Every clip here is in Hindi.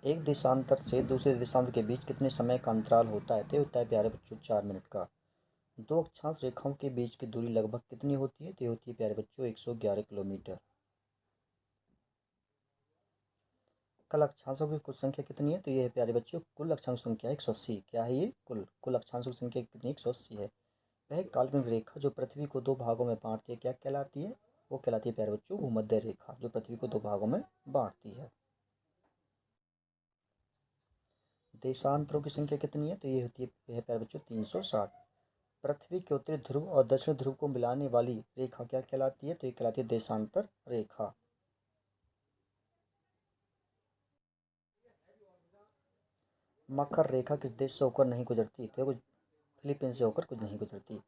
एक देशांतर से दूसरे देशांतर के बीच कितने समय का अंतराल होता है? तय होता है प्यारे बच्चों 4 मिनट का। दो अक्षांश रेखाओं के बीच की दूरी लगभग कितनी होती है? तय होती है प्यारे बच्चों 111 किलोमीटर। कल अक्षांशों की कुल संख्या कितनी है? तो ये है प्यारे बच्चों कुल अक्षांश संख्या 180। क्या है ये? कुल अक्षांशों की संख्या कितनी? 180 है। वह काल्पनिक रेखा जो पृथ्वी को दो भागों में बांटती है क्या कहलाती है? वो कहलाती है प्यारे बच्चों भूमध्य रेखा, जो पृथ्वी को दो भागों में बांटती है। देशांतरों की संख्या कितनी है? तो ये होती है प्यारे बच्चों 360। पृथ्वी के उत्तरी ध्रुव और दक्षिण ध्रुव को मिलाने वाली रेखा क्या कहलाती है? तो ये कहलाती है देशांतर रेखा। मकर रेखा किस देश से होकर नहीं गुजरती? तो कुछ फिलीपींस से होकर कुछ नहीं गुजरती।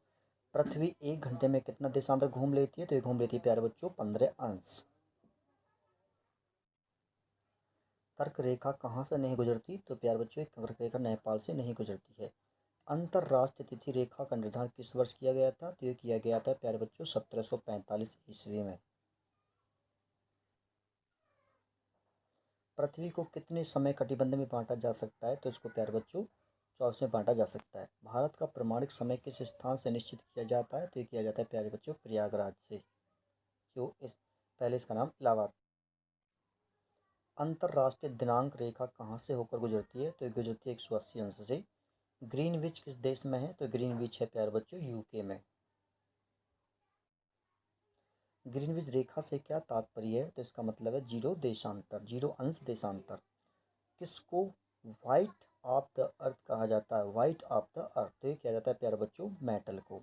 पृथ्वी 1 घंटे में कितना देशांतर घूम लेती है? तो ये घूम लेती है प्यारे बच्चों 15 अंश। कर्क रेखा कहाँ से नहीं गुजरती? तो प्यारे बच्चों कर्क रेखा नेपाल से नहीं गुजरती है। अंतर्राष्ट्रीय तिथि रेखा का निर्धारण किस वर्ष किया गया था? तो ये किया गया था प्यारे बच्चों 1745 ईस्वी में। पृथ्वी को कितने समय कटिबंध में बांटा जा सकता है? तो इसको प्यारे बच्चों 24 में बांटा जा सकता है। भारत का प्रमाणिक समय किस स्थान से निश्चित किया जाता है? तो ये किया जाता है प्यारे बच्चों प्रयागराज से, जो इस पहले इसका नाम इलाहाबाद। अंतर्राष्ट्रीय दिनांक रेखा कहाँ से होकर गुजरती है? तो ये गुजरती है 180 अंश से। ग्रीनविच किस देश में है? तो ग्रीनविच है प्यारे बच्चों यूके में। ग्रीनविच रेखा से क्या तात्पर्य है? तो इसका मतलब है जीरो देशांतर, जीरो अंश देशांतर। किसको वाइट ऑफ द अर्थ कहा जाता है? वाइट ऑफ द अर्थ, तो ये किया जाता है प्यारे बच्चों मेटल को।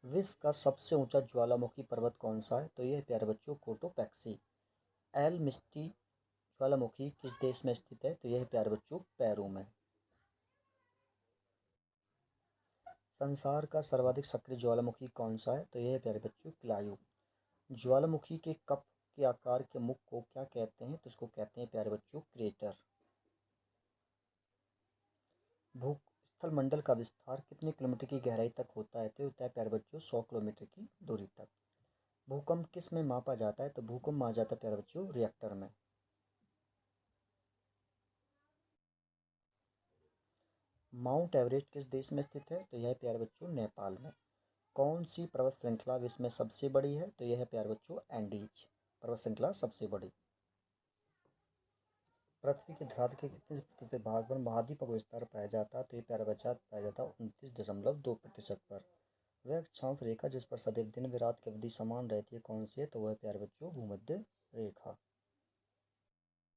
विश्व का सबसे ऊंचा ज्वालामुखी पर्वत कौन सा है? तो ये है प्यारे बच्चों कोटोपैक्सी। एल मिस्टी ज्वालामुखी किस देश में स्थित है? तो यह है प्यारे बच्चों पेरू में। संसार का सर्वाधिक सक्रिय ज्वालामुखी कौन सा है? तो यह है प्यारे बच्चों क्लायू। ज्वालामुखी के कप के आकार के मुख को क्या कहते हैं? तो इसको कहते हैं प्यारे बच्चों क्रेटर। भूस्थल मंडल का विस्तार कितने किलोमीटर की गहराई तक होता है? तो होता है प्यारे बच्चों 100 किलोमीटर की दूरी तक। भूकंप किस में मापा जाता है? तो भूकंप मापा जाता है प्यारे बच्चों रिएक्टर में। माउंट एवरेस्ट किस देश में स्थित है? तो यह है प्यारे बच्चों नेपाल में। कौन सी पर्वत श्रृंखला विश्व में सबसे बड़ी है? तो यह है प्यारे बच्चों एंडीज पर्वत श्रृंखला सबसे बड़ी। पृथ्वी के धरातल के कितने प्रतिशत भाग पर महाद्वीप का विस्तार पाया जाता है? तो ये प्यारा बच्चा पाया जाता है 29.2% पर। वह अक्षांश रेखा जिस पर सदैव दिन व रात की अवधि समान रहती है कौन सी है? तो वह प्यारे बच्चों भूमध्य